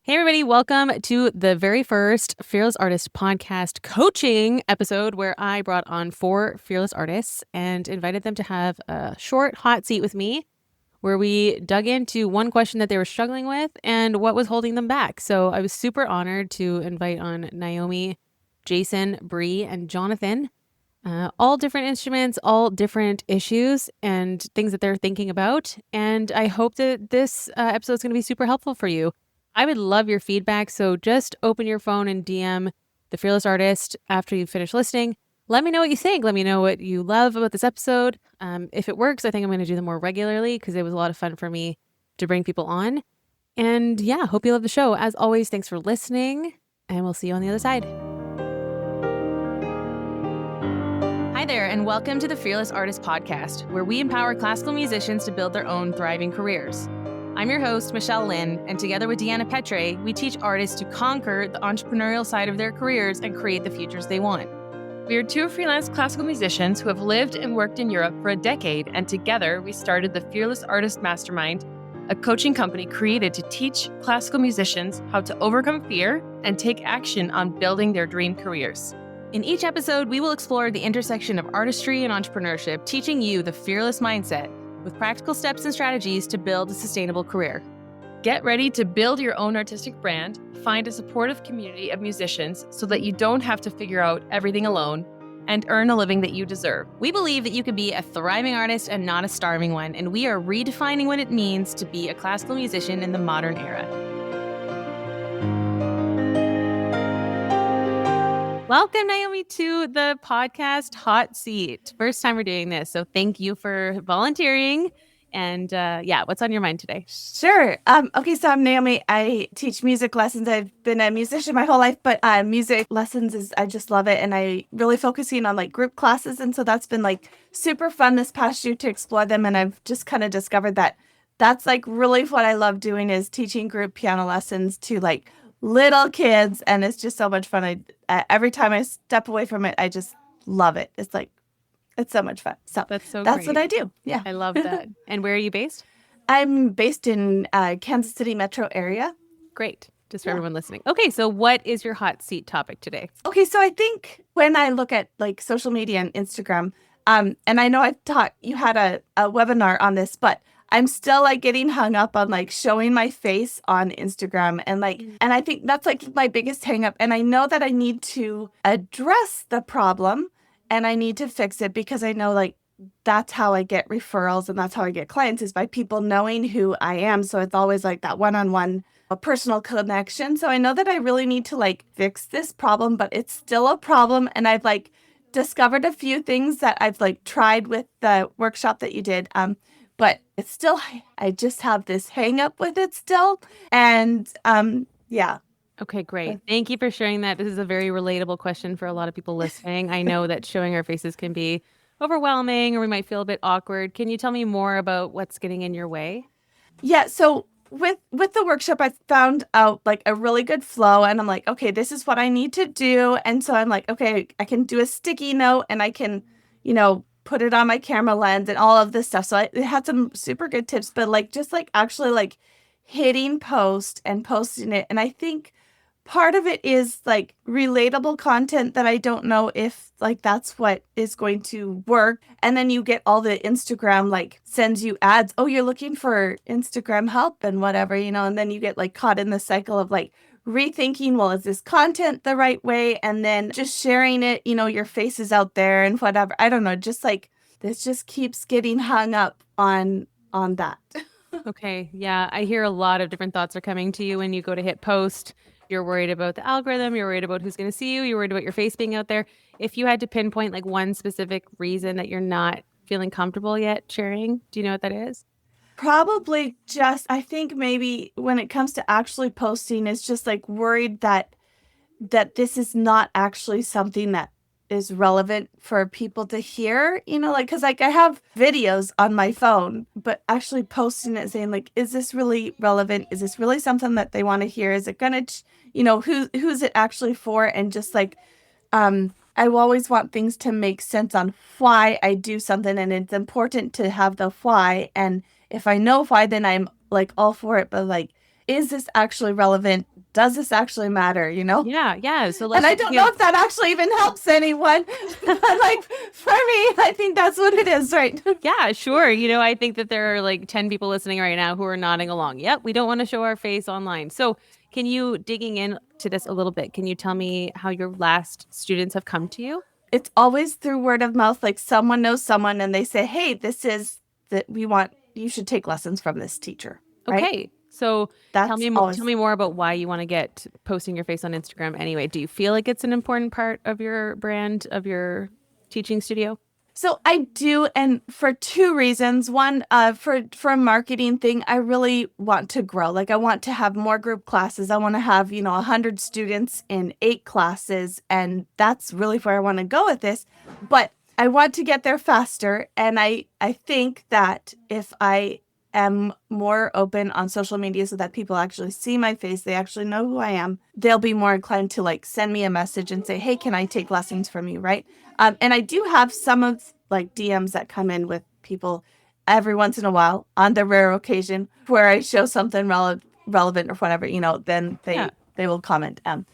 Hey, everybody. Welcome to the very first Fearless Artist podcast coaching episode where I brought on 4 fearless artists and invited them to have a short hot seat with me where we dug into one question that they were struggling with and what was holding them back. So I was super honored to invite on Naomi, Jason, Bree, and Jonathan. All different instruments, all different issues and things that they're thinking about. And I hope that this episode is going to be super helpful for you. I would love your feedback. So just open your phone and DM the Fearless Artist after you finish listening. Let me know what you think. Let me know what you love about this episode. If it works, I think I'm going to do them more regularly because it was a lot of fun for me to bring people on. And yeah, hope you love the show. As always, thanks for listening, and we'll see you on the other side. Hi there, and welcome to the Fearless Artist Podcast, where we empower classical musicians to build their own thriving careers. I'm your host, Michelle Lynn, and together with Deanna Petre, we teach artists to conquer the entrepreneurial side of their careers and create the futures they want. We are 2 freelance classical musicians who have lived and worked in Europe for a decade, and together we started the Fearless Artist Mastermind, a coaching company created to teach classical musicians how to overcome fear and take action on building their dream careers. In each episode, we will explore the intersection of artistry and entrepreneurship, teaching you the fearless mindset with practical steps and strategies to build a sustainable career. Get ready to build your own artistic brand, find a supportive community of musicians so that you don't have to figure out everything alone, and earn a living that you deserve. We believe that you can be a thriving artist and not a starving one, and we are redefining what it means to be a classical musician in the modern era. Welcome, Naomi, to the podcast hot seat. First time we're doing this, so thank you for volunteering. And what's on your mind today? Sure. Okay, so I'm Naomi. I teach music lessons. I've been a musician my whole life, but music lessons I just love it. And I really focusing on like group classes. And so that's been like super fun this past year to explore them. And I've just kind of discovered that that's like really what I love doing is teaching group piano lessons to like little kids. And it's just so much fun. Every time I step away from it, I just love it. It's so much fun. So that's great. what I do. Yeah. I love that. And where are you based? I'm based in Kansas City metro area. Great. Just for everyone listening. Okay. So what is your hot seat topic today? Okay. So I think when I look at like social media and Instagram, and I know you had a webinar on this, but I'm still like getting hung up on like showing my face on Instagram and and I think that's like my biggest hang up. And I know that I need to address the problem and I need to fix it because I know like that's how I get referrals and that's how I get clients is by people knowing who I am. So it's always like that one-on-one, a personal connection. So I know that I really need to like fix this problem, but it's still a problem. And I've like discovered a few things that I've like tried with the workshop that you did. But it's still, I just have this hang up with it still. And yeah. Okay, great. Thank you for sharing that. This is a very relatable question for a lot of people listening. I know that showing our faces can be overwhelming or we might feel a bit awkward. Can you tell me more about what's getting in your way? Yeah, so with the workshop, I found out like a really good flow and I'm like, okay, this is what I need to do. And so I'm like, okay, I can do a sticky note and I can, put it on my camera lens and all of this stuff. So it had some super good tips, but like just like actually like hitting post and posting it. And I think part of it is like relatable content that I don't know if like that's what is going to work. And then you get all the Instagram like sends you ads. Oh, you're looking for Instagram help and whatever, and then you get like caught in the cycle of like rethinking, well, is this content the right way? And then just sharing it, your face is out there and whatever. I don't know, just like this just keeps getting hung up on that. Okay. Yeah. I hear a lot of different thoughts are coming to you when you go to hit post. You're worried about the algorithm. You're worried about who's going to see you. You're worried about your face being out there. If you had to pinpoint like one specific reason that you're not feeling comfortable yet sharing, do you know what that is? Probably I think maybe when it comes to actually posting, it's just like worried that this is not actually something that is relevant for people to hear, because like I have videos on my phone, but actually posting it saying like, is this really relevant? Is this really something that they want to hear? Is it going to, who's it actually for? And just like, I always want things to make sense on why I do something. And it's important to have the why. And if I know why, then I'm like all for it. But like, is this actually relevant? does this actually matter, Yeah. So and I don't know if that actually even helps anyone. But like for me, I think that's what it is, right? Yeah, sure. I think that there are like 10 people listening right now who are nodding along. Yep, we don't want to show our face online. So can you, digging into this a little bit, can you tell me how your last students have come to you? It's always through word of mouth. Like someone knows someone and they say, hey, this is that you should take lessons from this teacher. Right? Okay. So That's tell me more about why you want to get posting your face on Instagram anyway. Do you feel like it's an important part of your brand, of your teaching studio? So I do, and for two reasons. One, for a marketing thing, I really want to grow. Like I want to have more group classes. I want to have 100 students in 8 classes, and that's really where I want to go with this. But I want to get there faster, and I think that if I am more open on social media so that people actually see my face, they actually know who I am, they'll be more inclined to like send me a message and say, hey, can I take lessons from you, right? And I do have some of like DMs that come in with people every once in a while on the rare occasion where I show something relevant or whatever, then they will comment. But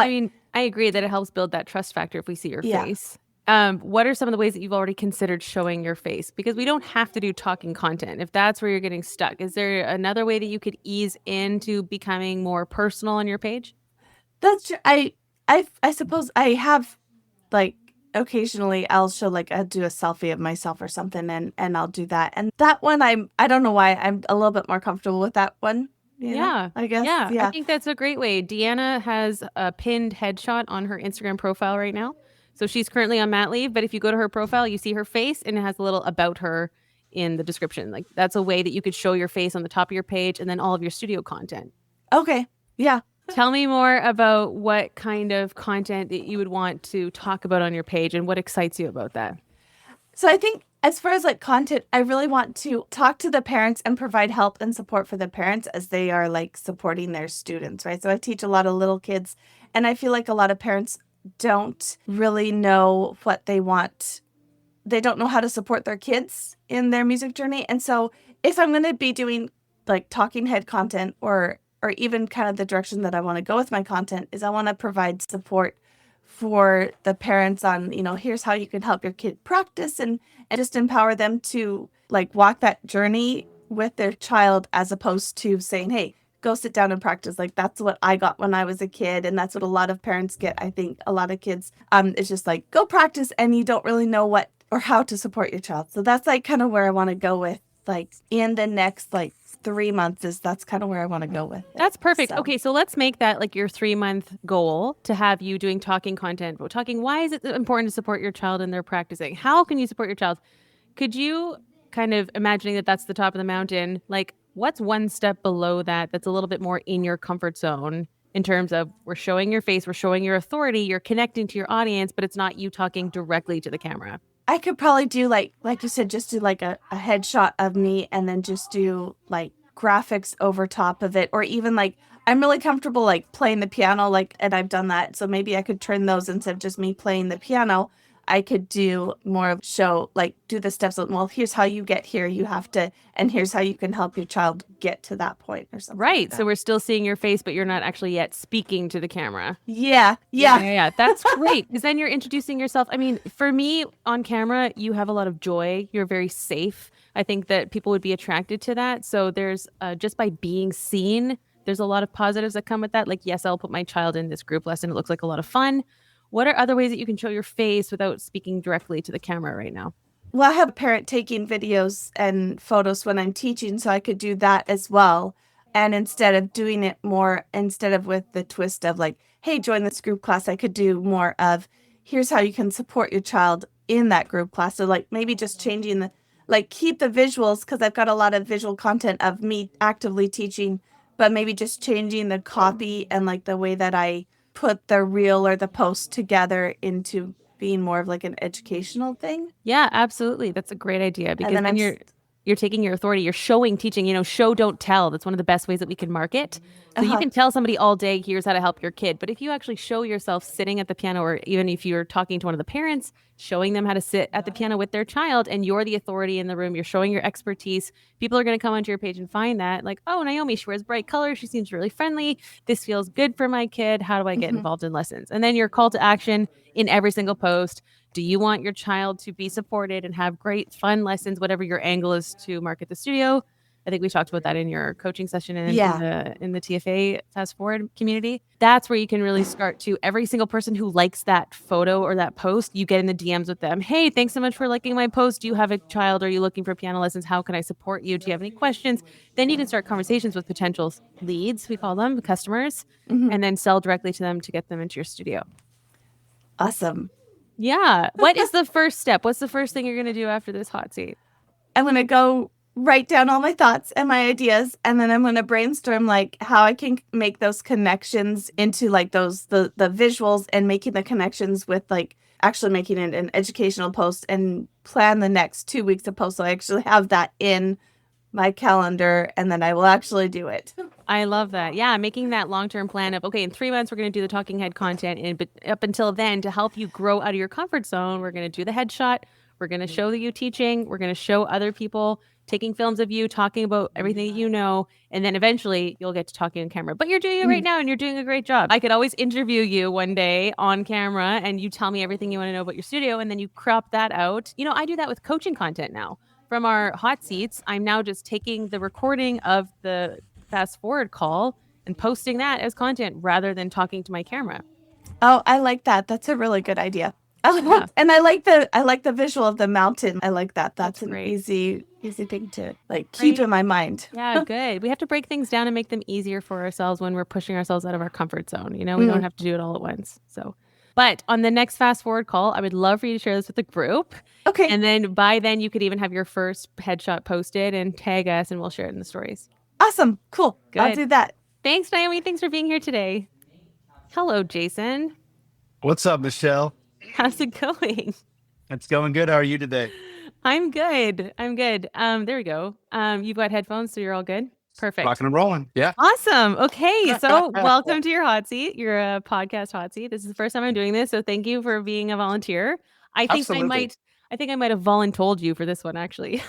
I mean, I agree that it helps build that trust factor if we see your face. What are some of the ways that you've already considered showing your face? Because we don't have to do talking content if that's where you're getting stuck. Is there another way that you could ease into becoming more personal on your page? that's true. I suppose I have like occasionally I'll show like I'll do a selfie of myself or something and I'll do that. And that one I don't know why I'm a little bit more comfortable with that one. I guess. Yeah. Yeah. I think that's a great way. Deanna has a pinned headshot on her Instagram profile right now. So she's currently on mat leave, but if you go to her profile, you see her face and it has a little about her in the description. Like that's a way that you could show your face on the top of your page and then all of your studio content. Okay. Yeah. Tell me more about what kind of content that you would want to talk about on your page and what excites you about that. So I think as far as like content, I really want to talk to the parents and provide help and support for the parents as they are like supporting their students, right? So I teach a lot of little kids and I feel like a lot of parents don't really know what they want. They don't know how to support their kids in their music journey. And so if I'm going to be doing like talking head content or even kind of the direction that I want to go with my content is I want to provide support for the parents on, here's how you can help your kid practice and just empower them to like walk that journey with their child as opposed to saying, hey, go sit down and practice. Like that's what I got when I was a kid. And that's what a lot of parents get. I think a lot of kids, it's just like go practice and you don't really know what or how to support your child. So that's like kind of where I want to go with like in the next like 3 months that's kind of where I want to go with it. That's perfect. So. Okay, so let's make that like your 3-month goal to have you doing talking content. But talking, why is it important to support your child in their practicing? How can you support your child? Could you kind of imagining that that's the top of the mountain? Like what's one step below that that's a little bit more in your comfort zone in terms of we're showing your face, we're showing your authority, you're connecting to your audience, but it's not you talking directly to the camera? I could probably do like you said, just do like a headshot of me and then just do like graphics over top of it. Or even like, I'm really comfortable like playing the piano, and I've done that. So maybe I could turn those instead of just me playing the piano. I could do more of show, like do the steps. Well, here's how you get here. You have to, and here's how you can help your child get to that point or something. Right. Like so we're still seeing your face, but you're not actually yet speaking to the camera. Yeah. That's great. Because then you're introducing yourself. I mean, for me on camera, you have a lot of joy. You're very safe. I think that people would be attracted to that. So there's just by being seen, there's a lot of positives that come with that. Like, yes, I'll put my child in this group lesson. It looks like a lot of fun. What are other ways that you can show your face without speaking directly to the camera right now? Well, I have a parent taking videos and photos when I'm teaching, so I could do that as well. And instead of doing it instead of with the twist of like, hey, join this group class, I could do more of, here's how you can support your child in that group class. So like maybe just changing keep the visuals, because I've got a lot of visual content of me actively teaching, but maybe just changing the copy and like the way that I put the reel or the post together into being more of like an educational thing. Yeah, absolutely. That's a great idea because then you're taking your authority, you're showing teaching, show, don't tell. That's one of the best ways that we can market. So you can tell somebody all day, here's how to help your kid. But if you actually show yourself sitting at the piano, or even if you're talking to one of the parents, showing them how to sit at the piano with their child, and you're the authority in the room. You're showing your expertise. People are going to come onto your page and find that, like, oh, Naomi, she wears bright colors. She seems really friendly. This feels good for my kid. How do I get involved in lessons? And then your call to action in every single post. Do you want your child to be supported and have great, fun lessons, whatever your angle is to market the studio? I think we talked about that in your coaching session and in the TFA Fast Forward community. That's where you can really start to, every single person who likes that photo or that post, you get in the DMs with them. Hey, thanks so much for liking my post. Do you have a child? Are you looking for piano lessons? How can I support you? Do you have any questions? Then you can start conversations with potential leads, we call them, the customers, and then sell directly to them to get them into your studio. Awesome. Yeah. What is the first step? What's the first thing you're going to do after this hot seat? I'm going to go write down all my thoughts and my ideas, and then I'm going to brainstorm like how I can make those connections into like those the visuals, and making the connections with like actually making it an educational post, and plan the next 2 weeks of posts so I actually have that in my calendar, and then I will actually do it. I love that. Yeah, making that long-term plan of, okay, in 3 months, we're going to do the talking head content. And but up until then, to help you grow out of your comfort zone, we're going to do the headshot. We're going to show you teaching. We're going to show other people taking films of you, talking about everything that you know. And then eventually you'll get to talking on camera. But you're doing it right now, and you're doing a great job. I could always interview you one day on camera, and you tell me everything you want to know about your studio, and then you crop that out. You know, I do that with coaching content now. From our hot seats, I'm now just taking the recording of the fast forward call and posting that as content rather than talking to my camera. Oh, I like that. That's a really good idea. And I like the visual of the mountain. I like that. That's an great. easy thing to like keep in my mind. Yeah, good. We have to break things down and make them easier for ourselves when we're pushing ourselves out of our comfort zone. You know, we don't have to do it all at once. So, but on the next fast forward call, I would love for you to share this with the group. Okay. And then by then you could even have your first headshot posted and tag us, and we'll share it in the stories. Awesome. Cool. Good. I'll do that. Thanks, Naomi. Thanks for being here today. Hello, Jason. What's up, Michelle? How's it going? It's going good. How are you today? I'm good. There we go. You've got headphones, so you're all good. Perfect. Rocking and rolling. Yeah. Awesome. Okay. So welcome to your hot seat, your podcast hot seat. This is the first time I'm doing this. So thank you for being a volunteer. I think Absolutely. I might have voluntold you for this one, actually.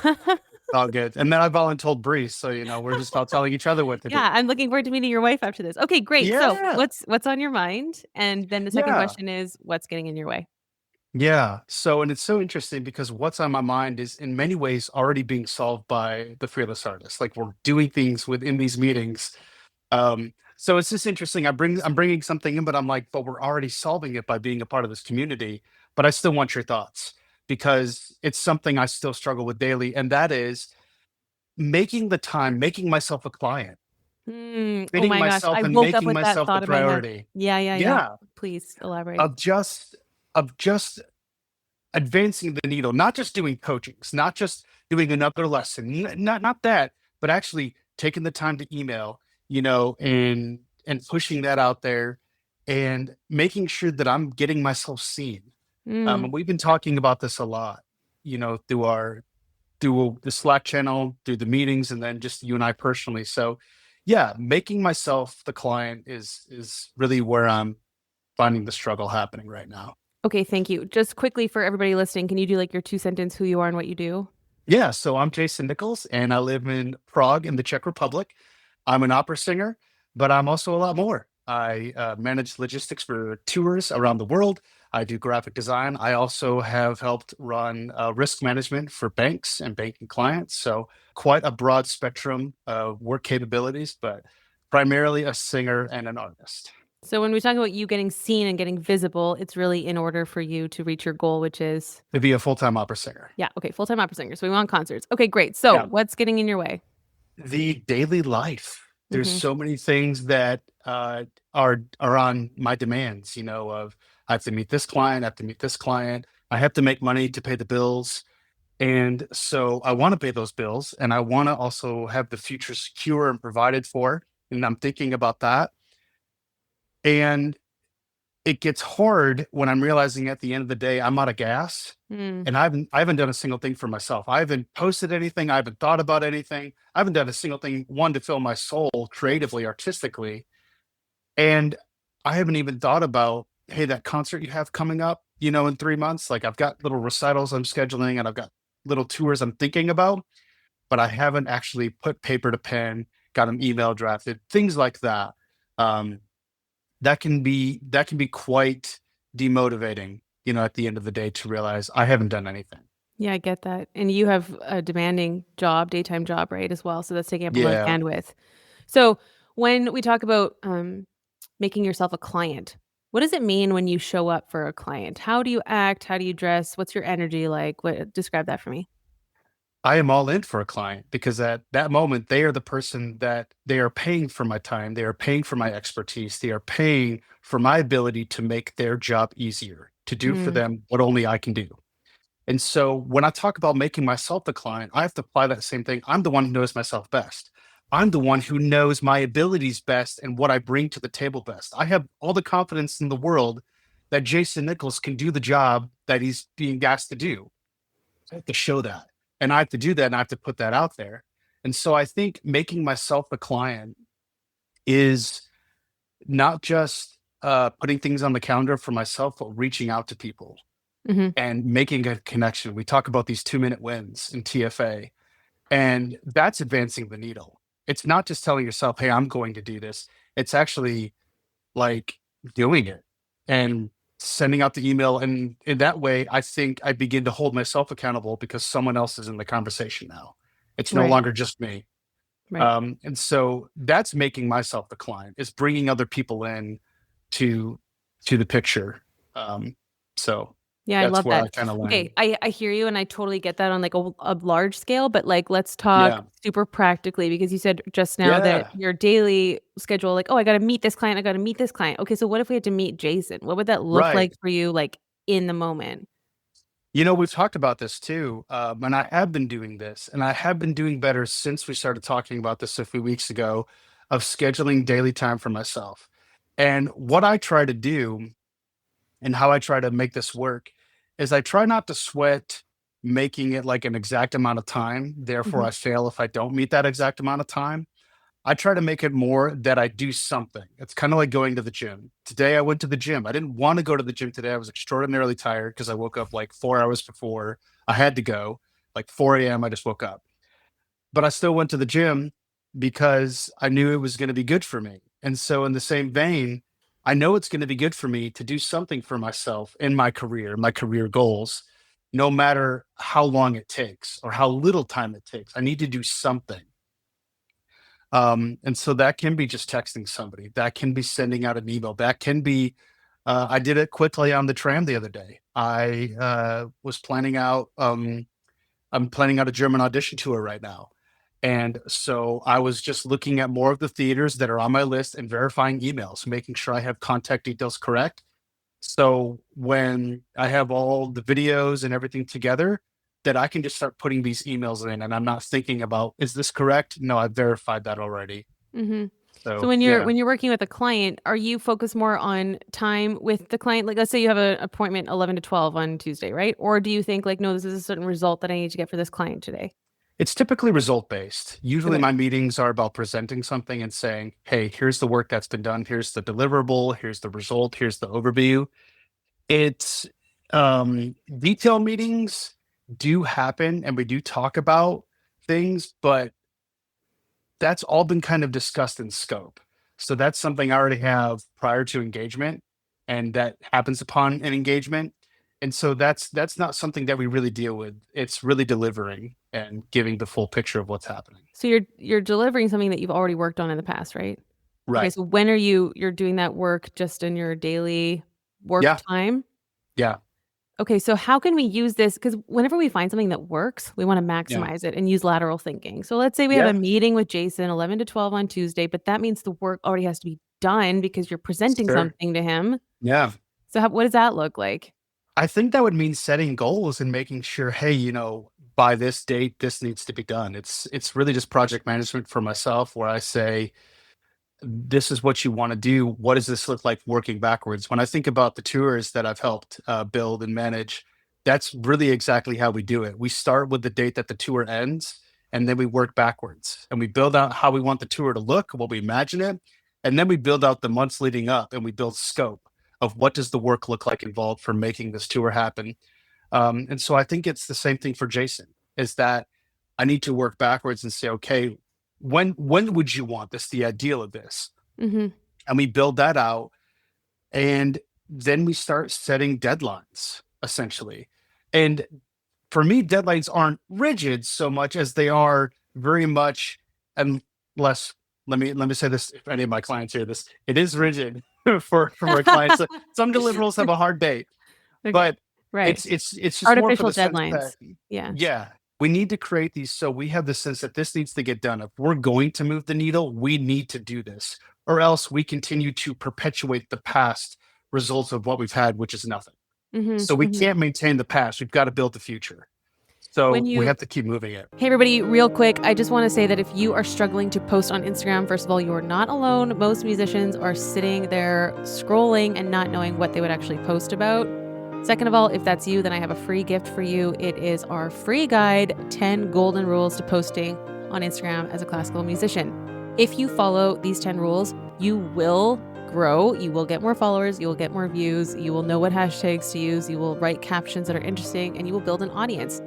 All good. And then I voluntold Bree. So, you know, we're just about telling each other what to do. Yeah. I'm looking forward to meeting your wife after this. Okay, great. Yeah. So what's on your mind? And then the second question is, what's getting in your way? Yeah. So, and it's so interesting because what's on my mind is in many ways already being solved by the Fearless Artist. Like we're doing things within these meetings. So it's just interesting. I'm bringing something in, but I'm like, but we're already solving it by being a part of this community. But I still want your thoughts because it's something I still struggle with daily. And that is making the time, making myself a client, Oh fitting my gosh. myself I and woke up making with that myself the thought in my head. priority. Yeah. Please elaborate. Of just advancing the needle, not just doing coachings, not just doing another lesson, not that, but actually taking the time to email, you know, and pushing that out there and making sure that I'm getting myself seen. And we've been talking about this a lot, you know, through the Slack channel, through the meetings, and then just you and I personally. So yeah, making myself the client is really where I'm finding the struggle happening right now. Okay, thank you. Just quickly for everybody listening, can you do like your 2-sentence who you are and what you do? Yeah, so I'm Jason Nichols, and I live in Prague in the Czech Republic. I'm an opera singer, but I'm also a lot more. I manage logistics for tours around the world. I do graphic design. I also have helped run risk management for banks and banking clients. So quite a broad spectrum of work capabilities, but primarily a singer and an artist. So when we talk about you getting seen and getting visible, it's really in order for you to reach your goal, which is To be a full-time opera singer. yeah, okay, full-time opera singer. So we want concerts. Okay, great. So Yeah. what's getting in your way? The daily life. There's so many things that are on my demands, you know, of I have to meet this client, I have to meet this client, I have to make money to pay the bills. And so I want to pay those bills and I want to also have the future secure and provided for. And I'm thinking about that. And it gets hard when I'm realizing at the end of the day, I'm out of gas. And I haven't done a single thing for myself. I haven't posted anything. I haven't thought about anything. I haven't done a single thing, one, to fill my soul creatively, artistically. And I haven't even thought about hey, that concert you have coming up, in 3 months, like I've got little recitals I'm scheduling and I've got little tours I'm thinking about, but I haven't actually put paper to pen, got an email drafted, things like that. Um, that can be quite demotivating, at the end of the day to realize I haven't done anything. Yeah, I get that. And you have a demanding job, daytime job, right, as well. So that's taking up a lot of Yeah. bandwidth. So when we talk about making yourself a client, what does it mean when you show up for a client? How do you act? How do you dress? What's your energy like? Describe that for me. I am all in for a client because at that moment, they are the person that they are paying for my time. They are paying for my expertise. They are paying for my ability to make their job easier, to do for Mm, them what only I can do. And so when I talk about making myself the client, I have to apply that same thing. I'm the one who knows myself best. I'm the one who knows my abilities best and what I bring to the table best. I have all the confidence in the world that Jason Nichols can do the job that he's being asked to do. I have to show that. And I have to do that and I have to put that out there. And so I think making myself the client is not just putting things on the calendar for myself, but reaching out to people hmm and making a connection. We talk about these 2-minute wins in TFA, and that's advancing the needle. It's not just telling yourself, hey, I'm going to do this. It's actually like doing it and sending out the email. And in that way, I think I begin to hold myself accountable because someone else is in the conversation now. It's no Right. longer just me. Right. And so that's making myself the client, is bringing other people in to the picture. Um, so Yeah, I that's love where I that. kind of land. Okay, I hear you and I totally get that on like a large scale, but like let's talk Yeah. super practically because you said just now that Yeah. your daily schedule, like, oh, I got to meet this client, I got to meet this client. Okay, so what if we had to meet Jason? What would that look Right. like for you, like in the moment? We've talked about this too, and I have been doing this, and I have been doing better since we started talking about this a few weeks ago, of scheduling daily time for myself. And what I try to do and how I try to make this work is I try not to sweat making it like an exact amount of time. Therefore, Mhm. I fail if I don't meet that exact amount of time. I try to make it more that I do something. It's kind of like going to the gym. Today I went to the gym. I didn't want to go to the gym today. I was extraordinarily tired because I woke up like 4 hours before I had to go. Like 4 a.m. I just woke up. But I still went to the gym because I knew it was going to be good for me. And so in the same vein, I know it's going to be good for me to do something for myself in my career goals, no matter how long it takes or how little time it takes. I need to do something. And so that can be just texting somebody, that can be sending out an email, that can be, I did it quickly on the tram the other day. I was planning out, I'm planning out a German audition tour right now. And so I was just looking at more of the theaters that are on my list and verifying emails, making sure I have contact details correct. So when I have all the videos and everything together, that I can just start putting these emails in and I'm not thinking about, is this correct? No, I've verified that already. Mhm. So So when you're yeah, when you're working with a client, are you focused more on time with the client? Like let's say you have an appointment 11 to 12 on Tuesday, right? Or do you think like no, this is a certain result that I need to get for this client today? it's typically result based. Usually Okay. my meetings are about presenting something and saying, hey, here's the work that's been done. Here's the deliverable. Here's the result. Here's the overview. It's detail meetings do happen and we do talk about things, but that's all been kind of discussed in scope. So that's something I already have prior to engagement and that happens upon an engagement. And so that's not something that we really deal with. It's really delivering and giving the full picture of what's happening. So you're delivering something that you've already worked on in the past, right? Okay, Right. so when are you're doing that work just in your daily work Yeah. time? Yeah. Okay, so how can we use this? Because whenever we find something that works, we wanna Yeah. maximize it and use lateral thinking. So let's say we have a Yeah. meeting with Jason 11 to 12 on Tuesday, but that means the work already has to be done because you're presenting Sure. something to him. Yeah. So what does that look like? I think that would mean setting goals and making sure, hey, by this date, this needs to be done. It's really just project management for myself where I say, this is what you want to do. What does this look like working backwards? When I think about the tours that I've helped build and manage, that's really exactly how we do it. We start with the date that the tour ends, and then we work backwards and we build out how we want the tour to look, what we imagine it, and then we build out the months leading up and we build scope of what does the work look like involved for making this tour happen. And so I think it's the same thing for Jason, is that I need to work backwards and say, okay, when would you want this, the ideal of this? Mm-hmm. And we build that out. And then we start setting deadlines, essentially. And for me, deadlines aren't rigid so much as they are very much, unless, let me say this, if any of my clients hear this, it is rigid for my clients. Some deliverables have a hard date, Okay. but Right. it's just Artificial more for the deadlines. sense that, Yeah. yeah, we need to create these. So we have the sense that this needs to get done. If we're going to move the needle, we need to do this, or else we continue to perpetuate the past results of what we've had, which is nothing. Mm-hmm. So we Mm-hmm. can't maintain the past. We've got to build the future. So we have to keep moving it. Hey, everybody, real quick, I just want to say that if you are struggling to post on Instagram, first of all, you are not alone. Most musicians are sitting there scrolling and not knowing what they would actually post about. Second of all, if that's you, then I have a free gift for you. It is our free guide, 10 golden rules to posting on Instagram as a classical musician. If you follow these 10 rules, you will grow, you will get more followers, you will get more views, you will know what hashtags to use, you will write captions that are interesting, and you will build an audience.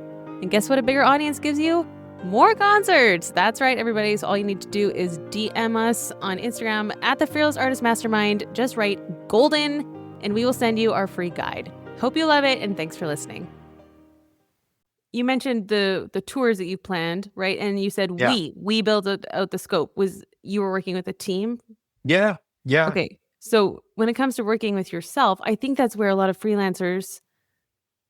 And guess what a bigger audience gives you? More concerts. That's right, everybody. So all you need to do is DM us on Instagram at the Fearless Artist Mastermind. Just write golden and we will send you our free guide. Hope you love it, and thanks for listening. You mentioned the tours that you planned, right? And you said Yeah. we built out the scope. Was you were working with a team? Yeah. Okay. So when it comes to working with yourself, I think that's where a lot of freelancers,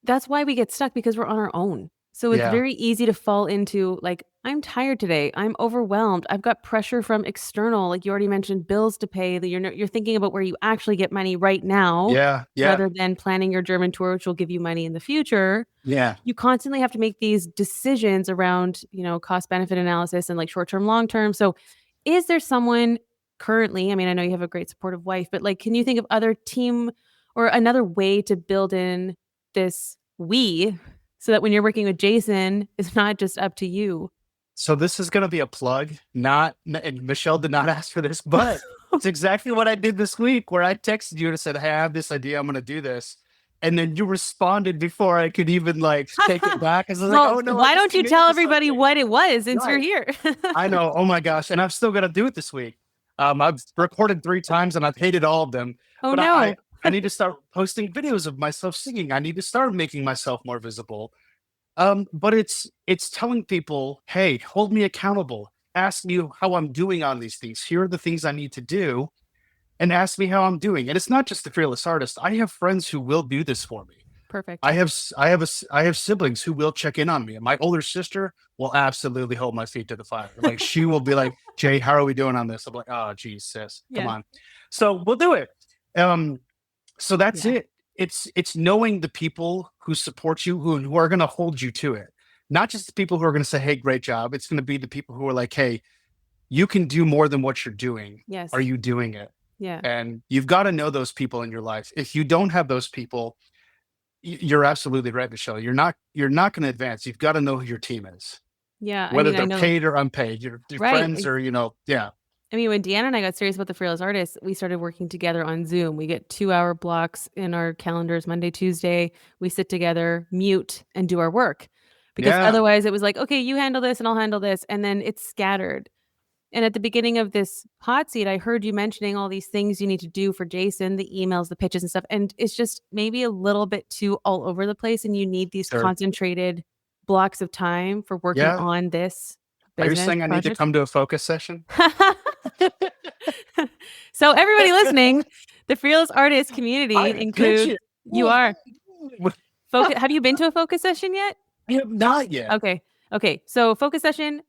that's why we get stuck, because we're on our own. So it's Yeah. very easy to fall into like, I'm tired today. I'm overwhelmed. I've got pressure from external, like you already mentioned, bills to pay. That you're thinking about where you actually get money right now, Yeah. rather than planning your German tour, which will give you money in the future. Yeah. You constantly have to make these decisions around, cost benefit analysis and like short term, long term. So is there someone currently, I mean, I know you have a great supportive wife, but like, can you think of other team or another way to build in this so that when you're working with Jason, it's not just up to you? So this is going to be a plug, and Michelle did not ask for this, but it's exactly what I did this week, where I texted you and said, hey, I have this idea. I'm going to do this. And then you responded before I could even take it back. I was like, oh no. Why don't you tell everybody what it was since you're here? I know. Oh my gosh. And I'm still going to do it this week. I've recorded 3 times and I've hated all of them. Oh, but no. I need to start posting videos of myself singing. I need to start making myself more visible. But it's telling people, hey, hold me accountable. Ask me how I'm doing on these things. Here are the things I need to do, and ask me how I'm doing. And it's not just the Fearless Artist. I have friends who will do this for me. Perfect. I have siblings who will check in on me. And my older sister will absolutely hold my feet to the fire. Like, she will be like, Jay, how are we doing on this? I'm like, oh, geez, sis, come on. So we'll do it. So that's it. It's knowing the people who support you, who are going to hold you to it. Not just the people who are going to say, hey, great job. It's going to be the people who are like, hey, you can do more than what you're doing. Yes. Are you doing it? Yeah. And you've got to know those people in your life. If you don't have those people, you're absolutely right, Michelle. You're not going to advance. You've got to know who your team is. Yeah. Whether they're paid or unpaid, your friends or, yeah. I mean, when Deanna and I got serious about the Fearless Artists, we started working together on Zoom. We get 2-hour blocks in our calendars, Monday, Tuesday. We sit together, mute, and do our work. Because otherwise it was like, okay, you handle this and I'll handle this. And then it's scattered. And at the beginning of this hot seat, I heard you mentioning all these things you need to do for Jason, the emails, the pitches and stuff. And it's just maybe a little bit too all over the place. And you need these concentrated blocks of time for working on this business. Are you saying I need to come to a focus session? So everybody listening, the Fearless Artist community includes you are. Have you been to a focus session yet? I have not yet. Okay. So focus session,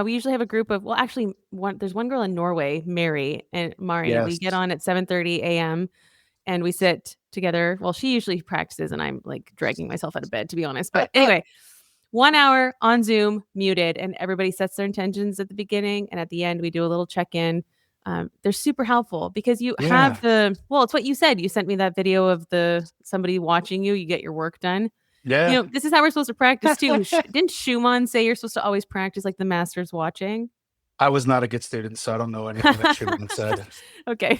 we usually have a group of, there's one girl in Norway, Mary and Mari. Yes. We get on at 7:30 a.m. and we sit together. Well, she usually practices and I'm like dragging myself out of bed, to be honest. But anyway, 1 hour on Zoom, muted, and everybody sets their intentions at the beginning. And at the end, we do a little check-in. They're super helpful because you have it's what you said. You sent me that video of somebody watching you. You get your work done. Yeah. This is how we're supposed to practice too. Didn't Schumann say you're supposed to always practice like the master's watching? I was not a good student, so I don't know anything that she once said. Okay.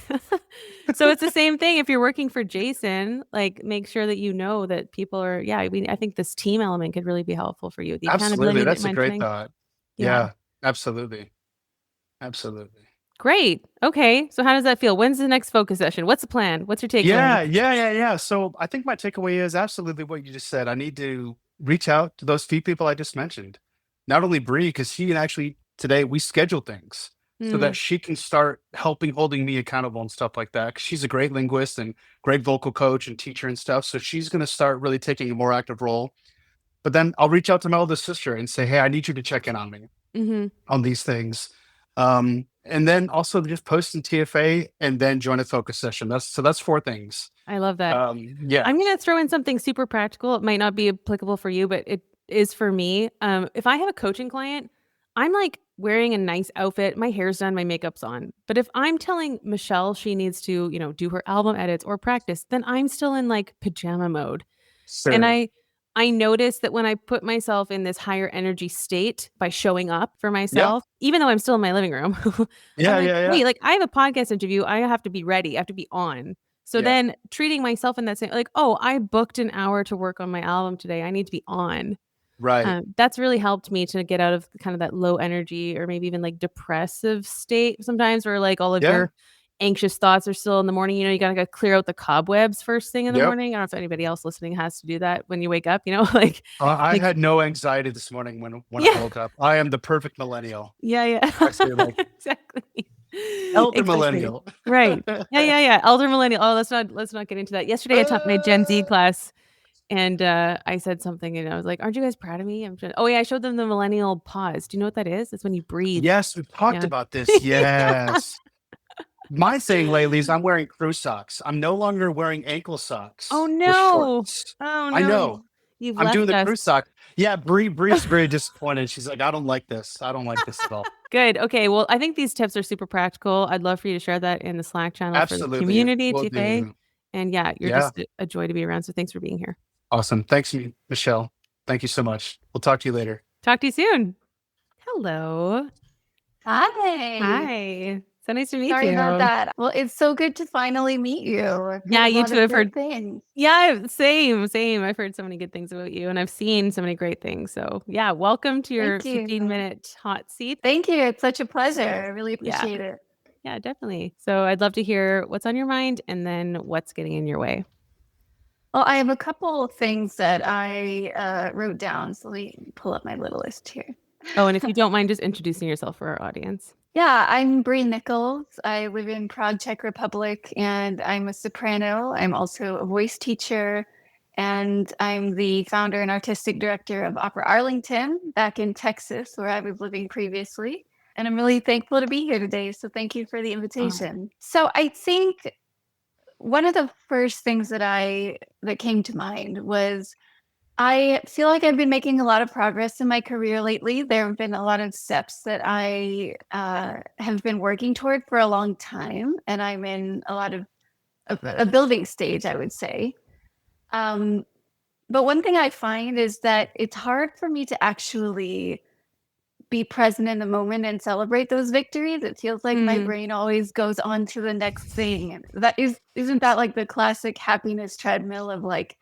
So it's the same thing if you're working for Jason, like make sure that you know that people are, yeah, I mean, I think this team element could really be helpful for you. The Absolutely. accountability that That's a great mentioning. thought. Yeah. Yeah, absolutely. Absolutely. Great. Okay. So how does that feel? When's the next focus session? What's the plan? What's your takeaway? Yeah. So I think my takeaway is absolutely what you just said. I need to reach out to those few people I just mentioned. Not only Bree, because she can actually today we schedule things so Mm, that she can start helping holding me accountable and stuff like that. 'Cause she's a great linguist and great vocal coach and teacher and stuff. So she's gonna start really taking a more active role. But then I'll reach out to my oldest sister and say, hey, I need you to check in on me hmm on these things. And then also just post in TFA and then join a focus session. That's four things. I love that. Yeah. I'm going to throw in something super practical. It might not be applicable for you, but it is for me. If I have a coaching client, I'm like wearing a nice outfit, my hair's done, my makeup's on. But if I'm telling Michelle she needs to, do her album edits or practice, then I'm still in like pajama mode. And Sure. I notice that when I put myself in this higher energy state by showing up for Yeah. myself, even though I'm still in my living room, I'm Yeah. like, Yeah. Yeah. wait, like I have a podcast interview. I have to be ready. I have to be on. So Yeah. then treating myself in that same, like, oh, I booked an hour to work on my album today. I need to be on. Right. That's really helped me to get out of kind of that low energy or maybe even like depressive state sometimes where like all of Yeah. your anxious thoughts are still in the morning. You gotta go clear out the cobwebs first thing in the Yep. morning. I don't know if anybody else listening has to do that when you wake up, like I make had no anxiety this morning when I yeah. woke up. I am the perfect millennial. Yeah, yeah. I say like Exactly. elder Exactly. millennial. Right. Yeah. Elder millennial. Oh, let's not get into that. Yesterday I taught my Gen Z class and I said something and I was like, "Aren't you guys proud of me?" Oh yeah, I showed them the millennial pause. Do you know what that is? It's when you breathe. Yes, we've talked Yeah. about this. Yes. My thing lately is I'm wearing crew socks. I'm no longer wearing ankle Oh socks with no. shorts. Oh I know. no. You've I'm doing left the us. crew sock. Yeah, Bree's very disappointed. She's like, I don't like this. I don't like this at all. Good. Okay. Well, I think these tips are super practical. I'd love for you to share that in the Slack channel for the Absolutely. community, Will TFA. do. And yeah, you're Yeah. just a joy to be around. So thanks for being here. Awesome. Thanks, Michelle. Thank you so much. We'll talk to you later. Talk to you soon. Hello. Hi. Hi. So nice to meet Sorry about you. that. Well, it's so good to finally meet you. I've heard Yeah, a you lot too of have great heard. things. Yeah, same. I've heard so many good things about you and I've seen so many great things. So yeah, welcome to your Thank you. 15-minute hot seat. Thank you. It's such a pleasure. I really Yeah. appreciate it. Yeah, definitely. So I'd love to hear what's on your mind and then what's getting in your way. Well, I have a couple of things that I wrote down. So let me pull up my little list here. Oh, and if you don't mind just introducing yourself for our audience. Yeah, I'm Bree Nichols. I live in Prague, Czech Republic, and I'm a soprano. I'm also a voice teacher, and I'm the founder and artistic director of Opera Arlington back in Texas, where I was living previously. And I'm really thankful to be here today. So thank you for the invitation. So I think one of the first things that came to mind was I feel like I've been making a lot of progress in my career lately. There have been a lot of steps that I have been working toward for a long time, and I'm in a lot of a building stage, I would say. But one thing I find is that it's hard for me to actually be present in the moment and celebrate those victories. It feels like my brain always goes on to the next thing. Isn't that like the classic happiness treadmill of like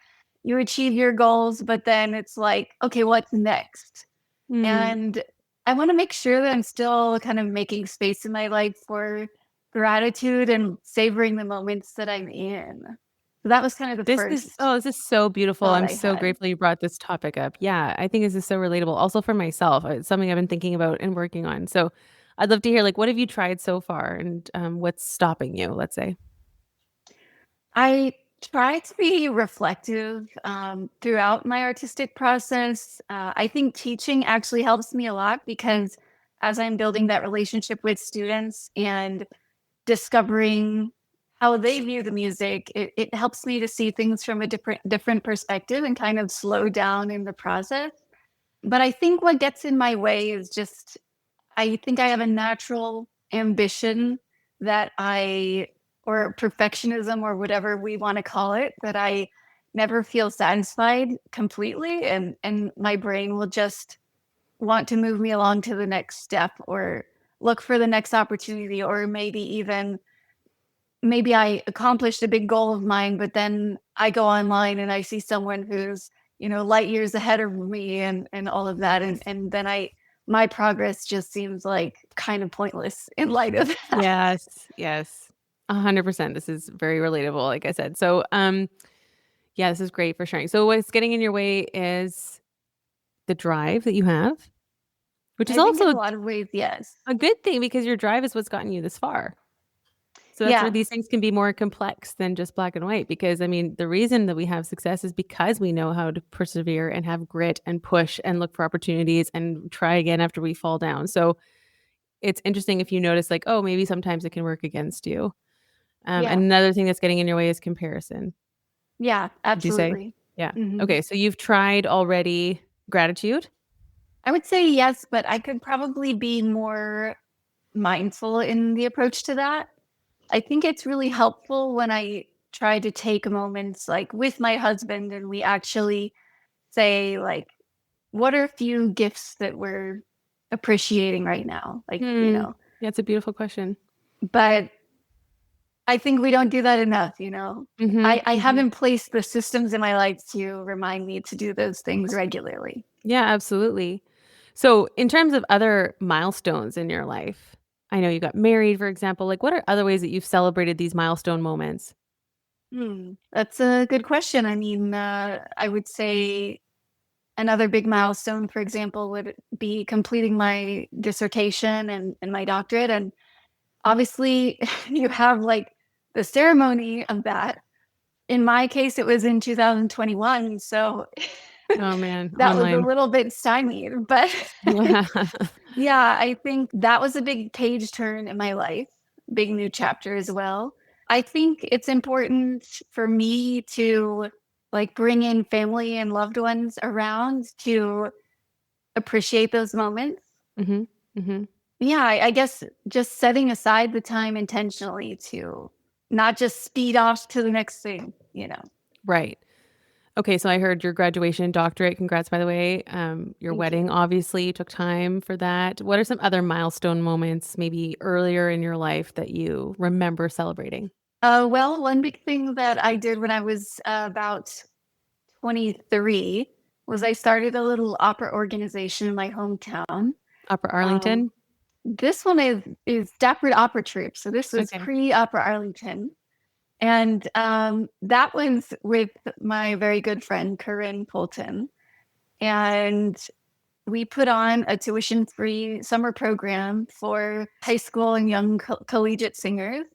you achieve your goals, but then it's like, okay, what's next? And I want to make sure that I'm still kind of making space in my life for gratitude and savoring the moments that I'm in. So that was kind of the This first is so beautiful. thought I'm I so had. grateful you brought this topic up. Yeah, I think this is so relatable. Also for myself, it's something I've been thinking about and working on. So I'd love to hear like what have you tried so far and what's stopping you, let's say. I try to be reflective throughout my artistic process. I think teaching actually helps me a lot because as I'm building that relationship with students and discovering how they view the music, it helps me to see things from a different perspective and kind of slow down in the process. But I think what gets in my way is just I think I have a natural ambition that or perfectionism or whatever we want to call it, that I never feel satisfied completely. And my brain will just want to move me along to the next step or look for the next opportunity, or maybe I accomplished a big goal of mine, but then I go online and I see someone who's, light years ahead of me and all of that. And then my progress just seems like kind of pointless in light of that. Yes, yes. 100%. This is very relatable, like I said. So, yeah, this is great for sharing. So what's getting in your way is the drive that you have, which is I think in also a lot of ways, yes. a good thing because your drive is what's gotten you this far. So that's where Yeah. these things can be more complex than just black and white. Because I mean, the reason that we have success is because we know how to persevere and have grit and push and look for opportunities and try again after we fall down. So it's interesting if you notice, like, oh, maybe sometimes it can work against you. Yeah. And another thing that's getting in your way is comparison. Yeah, Would you say? absolutely. Yeah. Mhm. Okay. So you've tried already gratitude. I would say yes, but I could probably be more mindful in the approach to that. I think it's really helpful when I try to take moments like with my husband and we actually say like, what are a few gifts that we're appreciating right now? Hmm. Yeah, it's a beautiful question. But I think we don't do that enough. Mm-hmm. I Mm-hmm. haven't placed the systems in my life to remind me to do those things regularly. Yeah, absolutely. So, in terms of other milestones in your life, I know you got married, for example. Like, what are other ways that you've celebrated these milestone moments? That's a good question. I mean, I would say another big milestone, for example, would be completing my dissertation and my doctorate. And obviously, you have like the ceremony of that. In my case, it was in 2021. So Oh man, that was a online. little bit stymied. But Yeah. yeah, I think that was a big page turn in my life, big new chapter as well. I think it's important for me to like bring in family and loved ones around to appreciate those moments. Mm-hmm. Mm-hmm. Yeah, I guess just setting aside the time intentionally to not just speed off to the next thing. Right. Okay, so I heard your graduation, doctorate. Congrats, by the way. Your Thank wedding, you. obviously, you took time for that. What are some other milestone moments, maybe earlier in your life, that you remember celebrating? Well, one big thing that I did when I was about 23 was I started a little opera organization in my hometown. Upper Um, Arlington. this one is Dapper Opera Troupe. So this was Okay. pre-Opera Arlington. And that was with my very good friend, Corinne Polton. And we put on a tuition-free summer program for high school and young collegiate singers.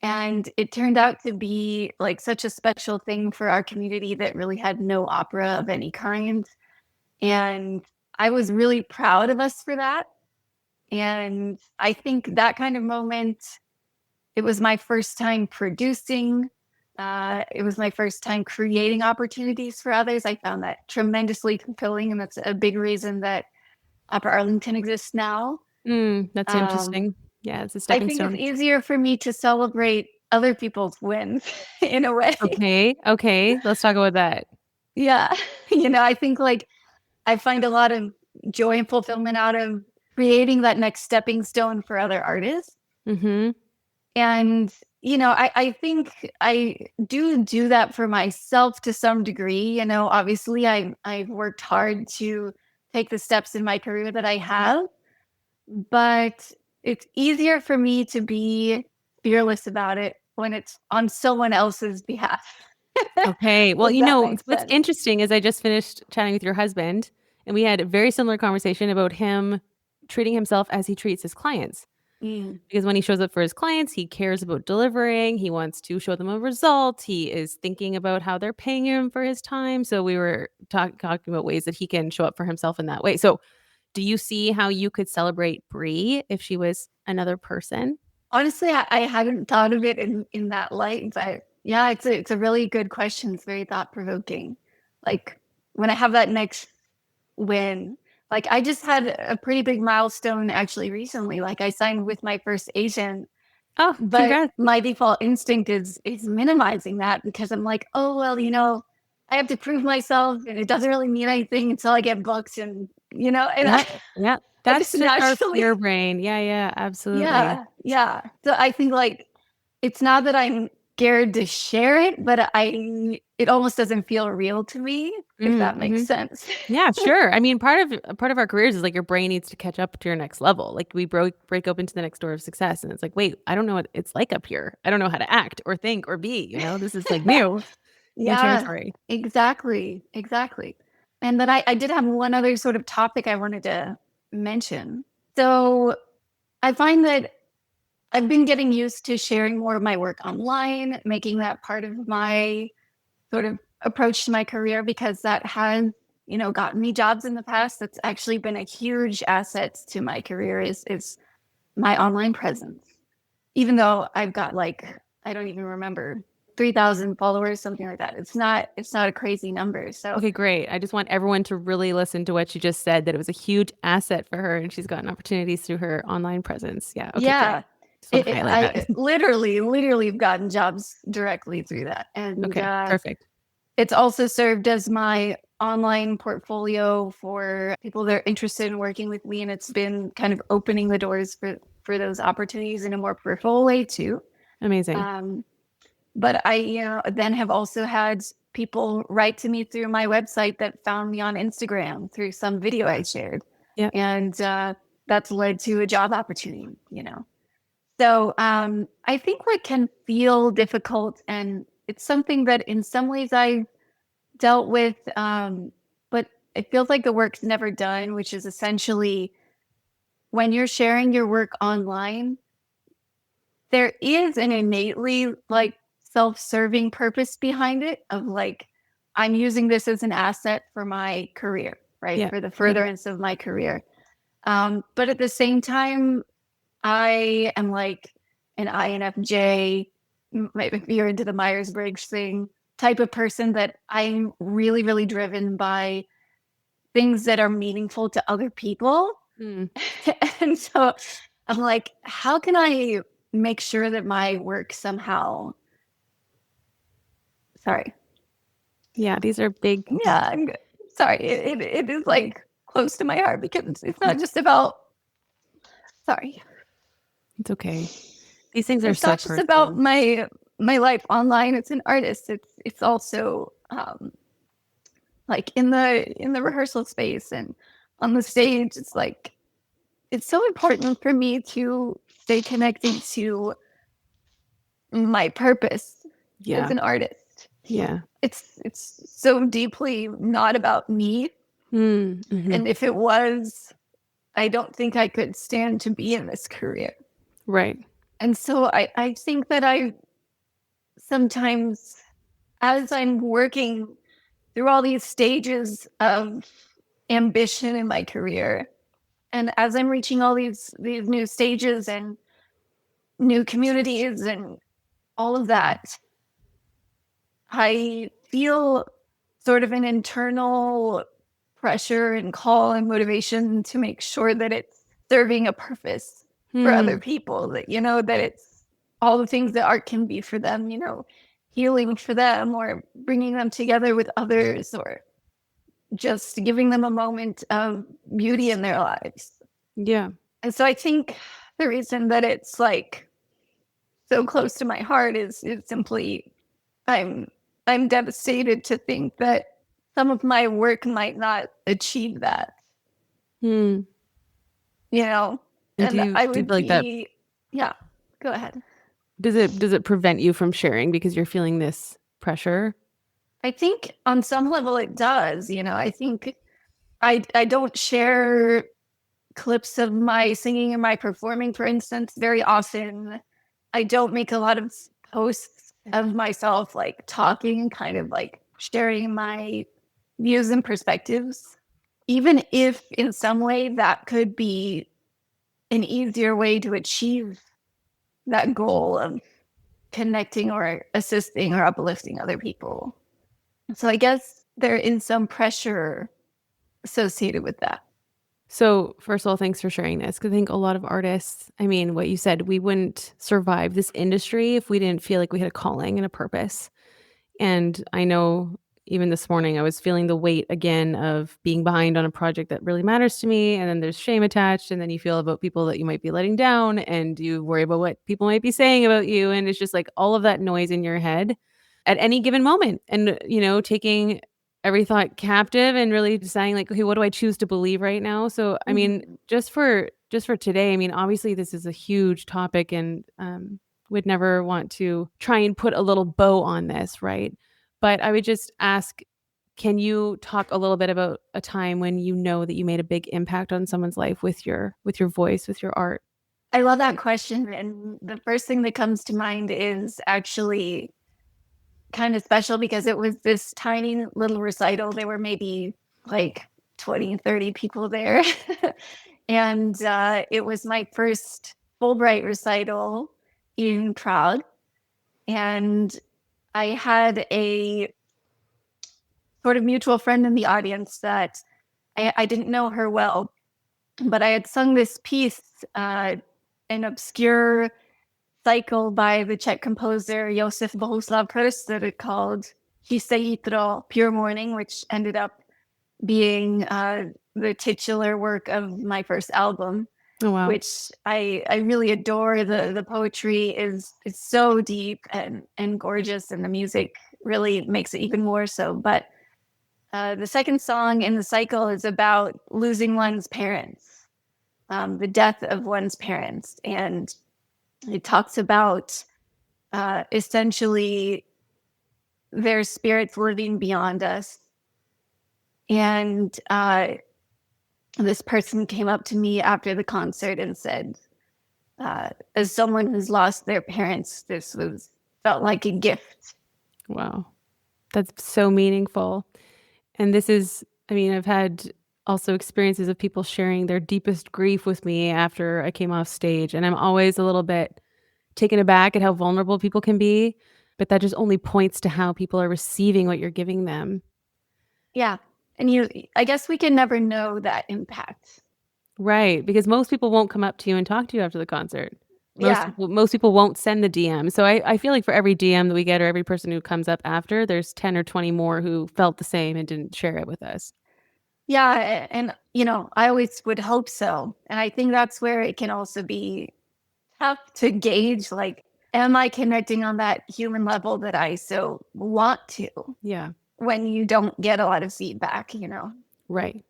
And it turned out to be like such a special thing for our community that really had no opera of any kind. And I was really proud of us for that. And I think that kind of moment, it was my first time producing. It was my first time creating opportunities for others. I found that tremendously fulfilling. And that's a big reason that Opera Arlington exists now. That's Um, interesting. Yeah, it's a I stepping think it's stone. easier for me to celebrate other people's wins in a way. Okay. Okay. Let's talk about that. Yeah. I think like I find a lot of joy and fulfillment out of creating that next stepping stone for other artists. Mm-hmm. And, I think I do that for myself to some degree. Obviously I've worked hard to take the steps in my career that I have, but it's easier for me to be fearless about it when it's on someone else's behalf. Okay. Well, If that makes what's sense. interesting is I just finished chatting with your husband, and we had a very similar conversation about him treating himself as he treats his clients. Mm. Because when he shows up for his clients, he cares about delivering. He wants to show them a result. He is thinking about how they're paying him for his time. So we were talking about ways that he can show up for himself in that way. So do you see how you could celebrate Brie if she was another person? Honestly, I hadn't thought of it in that light, but yeah, it's a really good question. It's very thought provoking. Like when I have that next win, like I just had a pretty big milestone actually recently. Like I signed with my first agent, Oh, but congrats. my default instinct is minimizing that because I'm like, oh well, I have to prove myself, and it doesn't really mean anything until I get booked, and and Yep. Yep. That's just just our naturally. fear brain. Yeah, absolutely. Yeah. So I think like it's not that I'm scared to share it, but it almost doesn't feel real to me, if that makes Mm-hmm. sense. Yeah, sure. I mean, part of our careers is like your brain needs to catch up to your next level. Like we break open to the next door of success, and it's like, wait, I don't know what it's like up here. I don't know how to act or think or be. This is like new Yeah, territory. exactly. Exactly. And then I did have one other sort of topic I wanted to mention. So I find that I've been getting used to sharing more of my work online, making that part of my sort of approach to my career because that has, gotten me jobs in the past. That's actually been a huge asset to my career is my online presence. Even though I've got like, I don't even remember, 3,000 followers, something like that. It's not a crazy number. So Okay, great. I just want everyone to really listen to what she just said, that it was a huge asset for her and she's gotten opportunities through her online presence. Yeah. Okay, great. yeah, Just want to highlight I that. literally have gotten jobs directly through that. And Okay, perfect. it's also served as my online portfolio for people that are interested in working with me. And it's been kind of opening the doors for those opportunities in a more peripheral way too. Amazing. But I, then have also had people write to me through my website that found me on Instagram through some video I shared. Yeah. And that's led to a job opportunity. So I think what can feel difficult, and it's something that in some ways I dealt with, but it feels like the work's never done, which is essentially when you're sharing your work online, there is an innately like self-serving purpose behind it of like, I'm using this as an asset for my career, right? Yeah. For the furtherance of my career. But at the same time, I am like an INFJ, if you're into the Myers-Briggs thing, type of person that I'm really, really driven by things that are meaningful to other people. Mm. And so I'm like, how can I make sure that my work somehow, sorry. Yeah, these are big. Yeah, I'm good. Sorry. It is like close to my heart because it's not just about, sorry. It's okay. These things are It's so not just about personal. my life online. It's an artist. It's also like in the rehearsal space and on the stage. It's like it's so important for me to stay connected to my purpose as Yeah. an artist. Yeah. It's so deeply not about me. Mm-hmm. And if it was, I don't think I could stand to be in this career. Right. And so I think that I sometimes, as I'm working through all these stages of ambition in my career, and as I'm reaching all these new stages and new communities and all of that, I feel sort of an internal pressure and call and motivation to make sure that it's serving a purpose for other people, that it's all the things that art can be for them, healing for them or bringing them together with others or just giving them a moment of beauty in their lives. Yeah. And so I think the reason that it's like so close to my heart is simply I'm devastated to think that some of my work might not achieve that. Hmm. And do I you feel would like that? be, yeah, go ahead. Does it prevent you from sharing because you're feeling this pressure? I think on some level it does. I think I don't share clips of my singing and my performing, for instance, very often. I don't make a lot of posts of myself like talking and kind of like sharing my views and perspectives, even if in some way that could be an easier way to achieve that goal of connecting or assisting or uplifting other people. So I guess there is some pressure associated with that. So, first of all, thanks for sharing this because I think a lot of artists, I mean, what you said, we wouldn't survive this industry if we didn't feel like we had a calling and a purpose. And I know, even this morning, I was feeling the weight again of being behind on a project that really matters to me. And then there's shame attached. And then you feel about people that you might be letting down and you worry about what people might be saying about you. And it's just like all of that noise in your head at any given moment. And, taking every thought captive and really deciding like, okay, what do I choose to believe right now? So, I mean, just for today, I mean, obviously this is a huge topic and would never want to try and put a little bow on this, right? But I would just ask, can you talk a little bit about a time when you know that you made a big impact on someone's life with your voice, with your art? I love that question. And the first thing that comes to mind is actually kind of special because it was this tiny little recital. There were maybe like 20, 30 people there. And it was my first Fulbright recital in Prague. And I had a sort of mutual friend in the audience that I didn't know her well, but I had sung this piece, an obscure cycle by the Czech composer Josef Bohuslav Krster called Jitro, Pure Morning, which ended up being the titular work of my first album. Oh, wow. Which I really adore. The poetry is so deep and gorgeous, and the music really makes it even more so. But the second song in the cycle is about losing one's parents, the death of one's parents, and it talks about essentially their spirits living beyond us. And this person came up to me after the concert and said, as someone who's lost their parents, this felt like a gift. Wow. That's so meaningful. And this is, I mean, I've had also experiences of people sharing their deepest grief with me after I came off stage. And I'm always a little bit taken aback at how vulnerable people can be. But that just only points to how people are receiving what you're giving them. Yeah. And I guess we can never know that impact. Right. Because most people won't come up to you and talk to you after the concert. Yeah. Most people won't send the DM. So I feel like for every DM that we get or every person who comes up after, there's 10 or 20 more who felt the same and didn't share it with us. Yeah. And, I always would hope so. And I think that's where it can also be tough to gauge, like, am I connecting on that human level that I so want to? Yeah. When you don't get a lot of feedback, Right.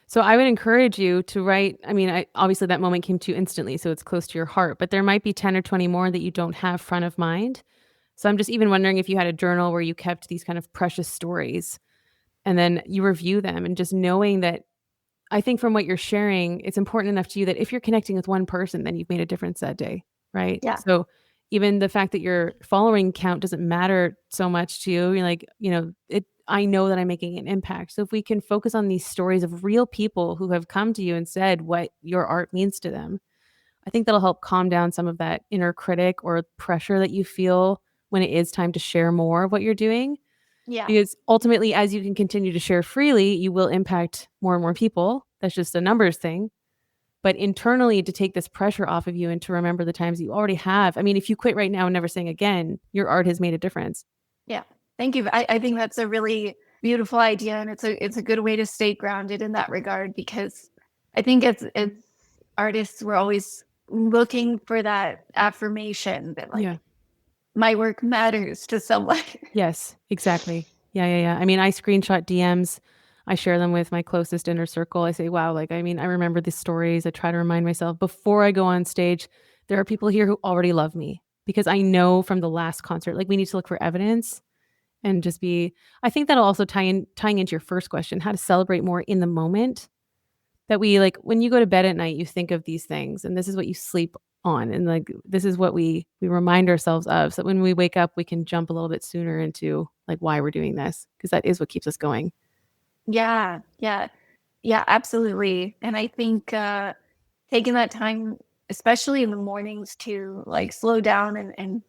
So I would encourage you to write. I mean, obviously that moment came to you instantly, so it's close to your heart, but there might be 10 or 20 more that you don't have front of mind. So I'm just even wondering if you had a journal where you kept these kind of precious stories and then you review them, and just knowing that I think from what you're sharing, it's important enough to you that if you're connecting with one person, then you've made a difference that day, right? Yeah. So even the fact that your following count doesn't matter so much to you, you're like, I know that I'm making an impact. So if we can focus on these stories of real people who have come to you and said what your art means to them, I think that'll help calm down some of that inner critic or pressure that you feel when it is time to share more of what you're doing. Yeah. Because ultimately, as you can continue to share freely, you will impact more and more people. That's just a numbers thing. But internally, to take this pressure off of you and to remember the times you already have. I mean, if you quit right now and never sing again, your art has made a difference. Yeah. Thank you. I think that's a really beautiful idea. And it's a good way to stay grounded in that regard, because I think as artists, we're always looking for that affirmation that my work matters to someone. Yes, exactly. Yeah. I mean, I screenshot DMs. I share them with my closest inner circle. I say, wow, I remember these stories. I try to remind myself before I go on stage, there are people here who already love me, because I know from the last concert, we need to look for evidence and just I think that'll also tying into your first question, how to celebrate more in the moment. That we when you go to bed at night, you think of these things and this is what you sleep on. And this is what we remind ourselves of. So that when we wake up, we can jump a little bit sooner into why we're doing this, because that is what keeps us going. Yeah, absolutely. And I think taking that time, especially in the mornings, to slow down and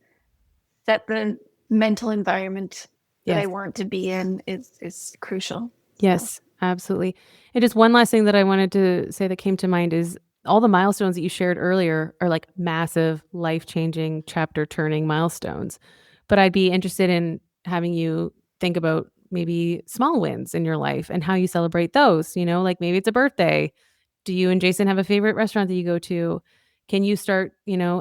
set the mental environment that I want to be in is crucial. Yes, absolutely. And just one last thing that I wanted to say that came to mind is all the milestones that you shared earlier are massive, life-changing, chapter-turning milestones. But I'd be interested in having you think about maybe small wins in your life and how you celebrate those, like maybe it's a birthday. Do you and Jason have a favorite restaurant that you go to? Can you start,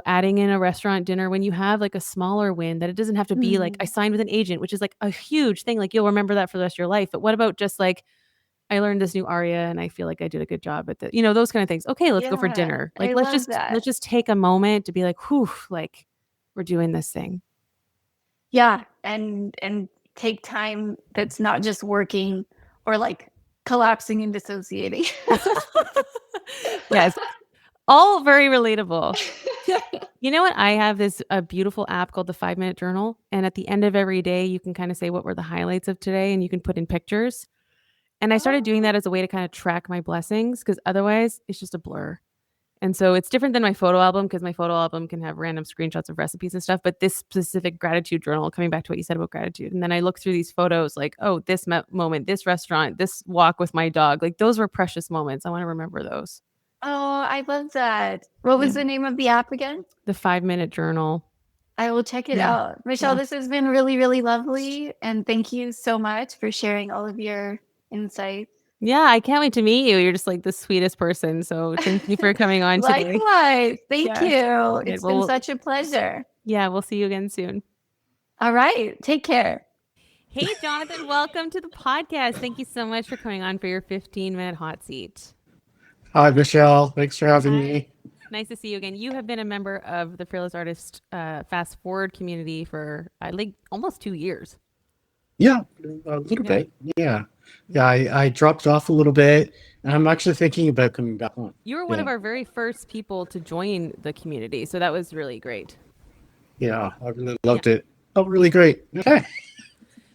adding in a restaurant dinner when you have like a smaller win, that it doesn't have to be like I signed with an agent, which is like a huge thing. Like you'll remember that for the rest of your life. But what about just like I learned this new aria and I feel like I did a good job at those kind of things. Okay, let's go for dinner. Like I love that. let's just take a moment to be like, whew, like we're doing this thing. Yeah, and take time that's not just working or like collapsing and dissociating. Yes. All very relatable. You know what? I have a beautiful app called the 5-Minute Journal. And at the end of every day, you can kind of say what were the highlights of today and you can put in pictures. And I started doing that as a way to kind of track my blessings because otherwise it's just a blur. And so it's different than my photo album because my photo album can have random screenshots of recipes and stuff. But this specific gratitude journal, coming back to what you said about gratitude. And then I look through these photos like, oh, this moment, this restaurant, this walk with my dog. Like those were precious moments. I want to remember those. Oh, I love that. What was the name of the app again? The 5-Minute Journal. I will check it out. Michelle, this has been really, really lovely. And thank you so much for sharing all of your insights. Yeah, I can't wait to meet you. You're just like the sweetest person. So thank you for coming on today. Likewise. Thank you. It's been such a pleasure. Yeah, we'll see you again soon. All right. Take care. Hey, Jonathan, welcome to the podcast. Thank you so much for coming on for your 15-minute hot seat. Hi, Michelle. Thanks for having me. Nice to see you again. You have been a member of the Fearless Artist Fast Forward community for like almost 2 years. Yeah, a little bit. Yeah. I dropped off a little bit, and I'm actually thinking about coming back on. You were one of our very first people to join the community, so that was really great. Yeah, I really loved it. Oh, really great. Okay.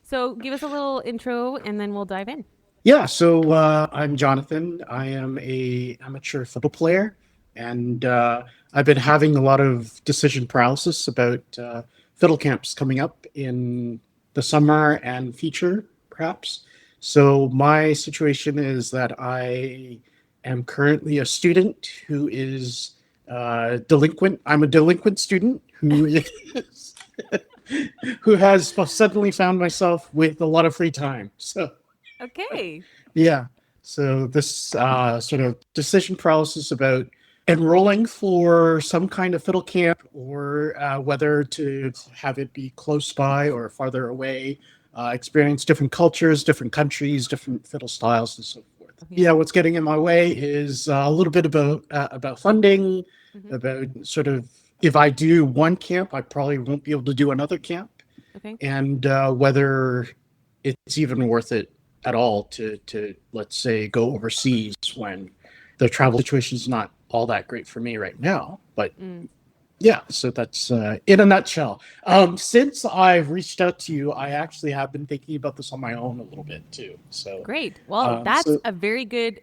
So give us a little intro, and then we'll dive in. Yeah, so I'm Jonathan. I am a amateur fiddle player, and I've been having a lot of decision paralysis about fiddle camps coming up in the summer and future, perhaps. So my situation is that I am currently a student who is delinquent. I'm a delinquent student who is who has suddenly found myself with a lot of free time. So. Okay. Yeah. So this sort of decision paralysis about enrolling for some kind of fiddle camp or whether to have it be close by or farther away, experience different cultures, different countries, different fiddle styles, and so forth. Yeah, what's getting in my way is a little bit about funding, about sort of if I do one camp, I probably won't be able to do another camp, and whether it's even worth it at all to let's say go overseas when the travel situation is not all that great for me right now. But yeah, so that's in a nutshell. Since I've reached out to you, I actually have been thinking about this on my own a little bit too. So great. Well, that's a very good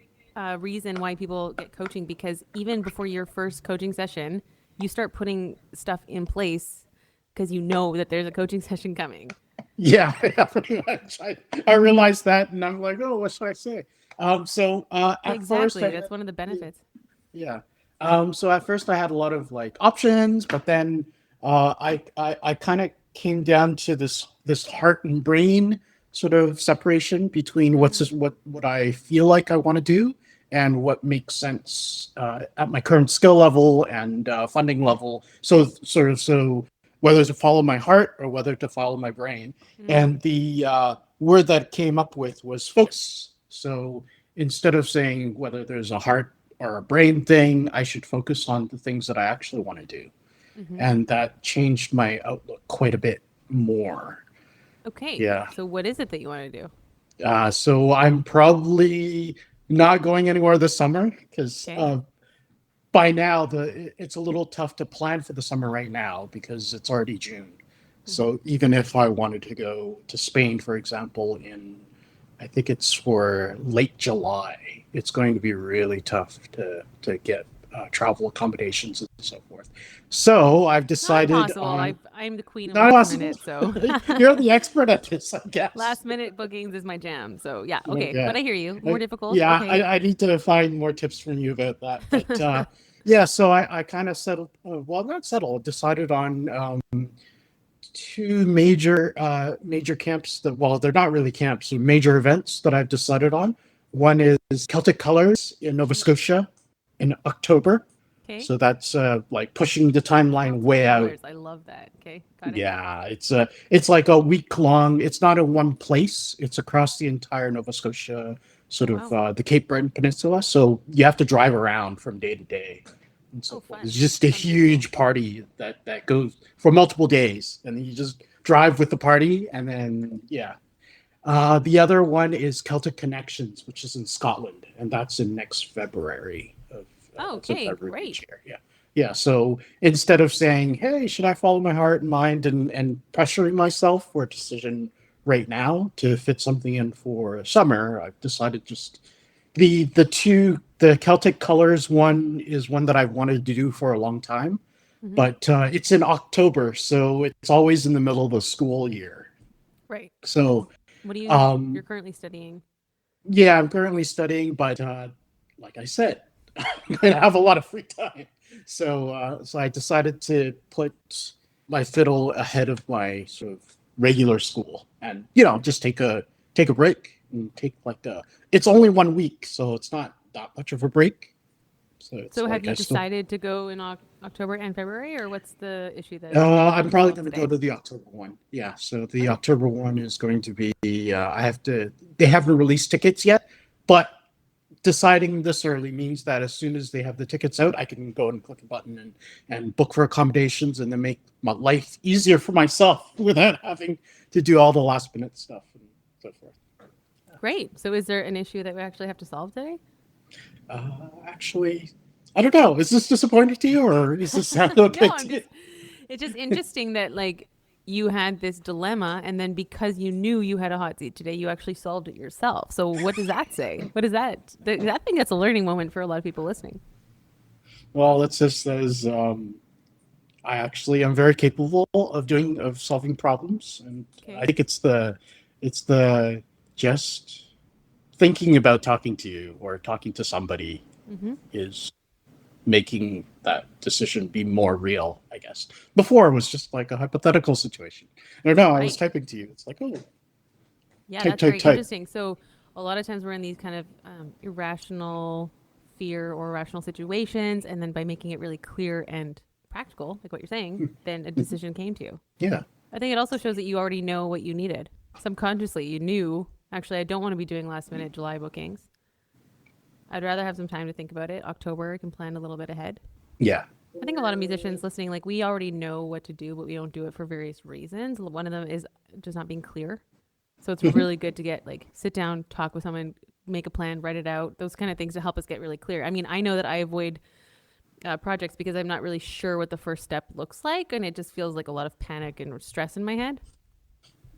reason why people get coaching, because even before your first coaching session, you start putting stuff in place because you know that there's a coaching session coming. Yeah, pretty much. I realized that, and I'm like, oh, what should I say? At first, that's one of the benefits. Yeah. So at first, I had a lot of like options, but then I kind of came down to this heart and brain sort of separation between what I feel like I want to do and what makes sense at my current skill level and funding level. So whether to follow my heart or whether to follow my brain. And the word that came up with was focus. So instead of saying whether there's a heart or a brain thing, I should focus on the things that I actually want to do. And that changed my outlook quite a bit more. Okay. Yeah. So what is it that you want to do? So I'm probably not going anywhere this summer because by now it's a little tough to plan for the summer right now because it's already June. So even if I wanted to go to Spain, for example, I think it's for late July, it's going to be really tough to get travel accommodations and so forth. So I've decided. Not possible. I'm the queen of last minute, so you're the expert at this, I guess. Last minute bookings is my jam. So yeah, okay. But I hear you. More difficult. Yeah, okay. I need to find more tips from you about that. But yeah, so I kind of settled. Well, not settled. Decided on two major camps that, well, they're not really camps, they're major events that I've decided on. One is Celtic Colors in Nova Scotia in October. Okay. So that's like pushing the timeline way out. Colors. I love that. Okay. Got it. Yeah, it's like a week long. It's not in one place. It's across the entire Nova Scotia, sort of Wow. the Cape Breton Peninsula. So you have to drive around from day to day, and so Oh, forth. fun. It's just a Sounds really huge party that goes for multiple days, and then you just drive with the party, and then yeah. The other one is Celtic Connections, which is in Scotland, and that's in next February. Oh, It's in okay, February great. each year. Yeah. Yeah. So instead of saying, hey, should I follow my heart and mind and pressuring myself for a decision right now to fit something in for summer, I've decided just the Celtic Colors one is one that I've wanted to do for a long time, Mhm. but it's in October, so it's always in the middle of the school year. Right. So What do you're currently studying? yeah, I'm currently studying, but like I said, I'm going to have a lot of free time. So I decided to put my fiddle ahead of my sort of regular school, and just take a break and take like it's only 1 week, so it's not that much of a break. So it's So have like you I still decided to go in October and February, or what's the issue that I'm probably going to today? go to the October one. Yeah, so the Okay. October one is going to be they haven't released tickets yet, but deciding this early means that as soon as they have the tickets out, I can go and click a button and book for accommodations, and then make my life easier for myself without having to do all the last minute stuff and so forth. Great. So is there an issue that we actually have to solve today? Actually, I don't know. Is this disappointing to you, or is this sound okay No, to you? it's just interesting that like you had this dilemma, and then because you knew you had a hot seat today, you actually solved it yourself. So what does that say? What is that? I think that's a learning moment for a lot of people listening. Well, it just says I actually am very capable of solving problems, and Okay. I think it's the just thinking about talking to you or talking to somebody Mm-hmm. is making that decision be more real, I guess. Before it was just like a hypothetical situation. I don't know. I was Right. typing to you. It's like, oh, Yeah, type, that's type, very type. interesting. So a lot of times we're in these kind of irrational fear or irrational situations, and then by making it really clear and practical, like what you're saying, then a decision came to you. Yeah. I think it also shows that you already know what you needed. Subconsciously, you knew, actually, I don't want to be doing last minute July bookings. I'd rather have some time to think about it. October, I can plan a little bit ahead. Yeah. I think a lot of musicians listening, like we already know what to do, but we don't do it for various reasons. One of them is just not being clear. So it's really good to get like sit down, talk with someone, make a plan, write it out, those kind of things to help us get really clear. I mean, I know that I avoid projects because I'm not really sure what the first step looks like, and it just feels like a lot of panic and stress in my head.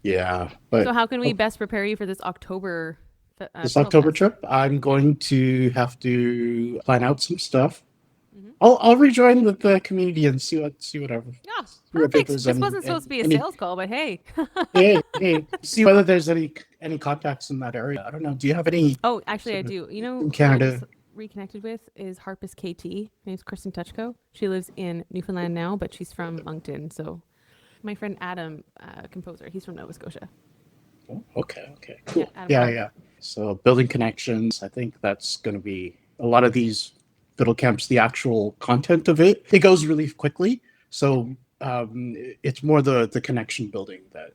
Yeah. But So how can we best prepare you for this October? this fiddle October fest? trip, I'm going to have to plan out some stuff. Mhm. I'll rejoin the community and see whatever. Yeah, See whether perfect. there's This any- wasn't supposed to be a any- sales call, but hey. see whether there's any contacts in that area. I don't know. Do you have any? Oh, actually, I do. You know, in who I Canada. just reconnected with is Harpist KT. Her name's Kristen Tuchko. She lives in Newfoundland now, but she's from Moncton. So my friend Adam, composer, he's from Nova Scotia. Oh, okay, cool. Adam Yeah, Clark. yeah. So building connections. I think that's going to be a lot of these fiddle camps. The actual content of it goes really quickly. So it's more the connection building that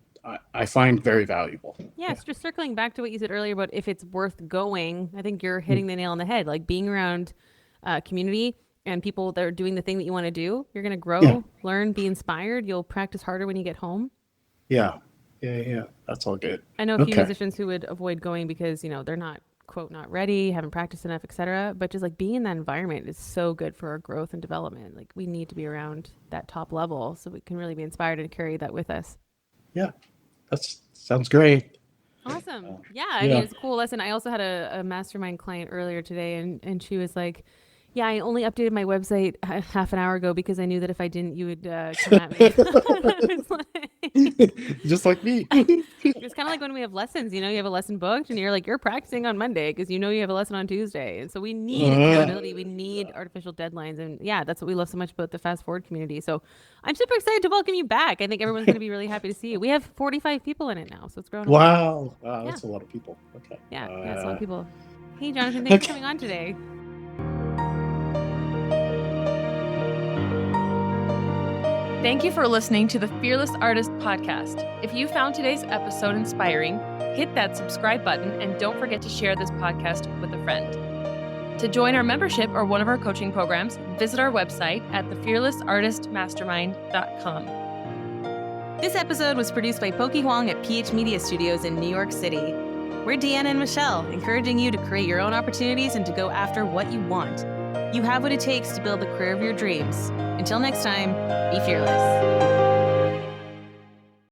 I find very valuable. Yes, just circling back to what you said earlier about if it's worth going, I think you're hitting the nail on the head. Like being around community and people that are doing the thing that you want to do, you're going to grow, Yeah. learn, be inspired. You'll practice harder when you get home. Yeah. That's all good. I know a few Okay. musicians who would avoid going because, you know, they're not, quote, not ready, haven't practiced enough, etc. But just like being in that environment is so good for our growth and development. Like we need to be around that top level so we can really be inspired and carry that with us. Yeah, that sounds great. Awesome. Yeah, I mean, it's a cool lesson. I also had a mastermind client earlier today, and she was like, yeah, I only updated my website half an hour ago because I knew that if I didn't, you would come at me. It's like- Just like me. Because it's kind of like when we have lessons, you have a lesson booked and you're practicing on Monday because you have a lesson on Tuesday. And so we need accountability. We need artificial deadlines. And yeah, that's what we love so much about the Fast Forward community. So I'm super excited to welcome you back. I think everyone's going to be really happy to see you. We have 45 people in it now, so it's grown. Wow. That's a lot of people. Okay. Yeah, that's a lot of people. Hey, Jonathan, thanks for coming on today. Thank you for listening to the Fearless Artist Podcast. If you found today's episode inspiring, hit that subscribe button and don't forget to share this podcast with a friend. To join our membership or one of our coaching programs, visit our website at thefearlessartistmastermind.com. This episode was produced by Pokey Huang at phMediaStudios in New York City. We're Deanna and Michelle, encouraging you to create your own opportunities and to go after what you want. You have what it takes to build the career of your dreams. Until next time, be fearless.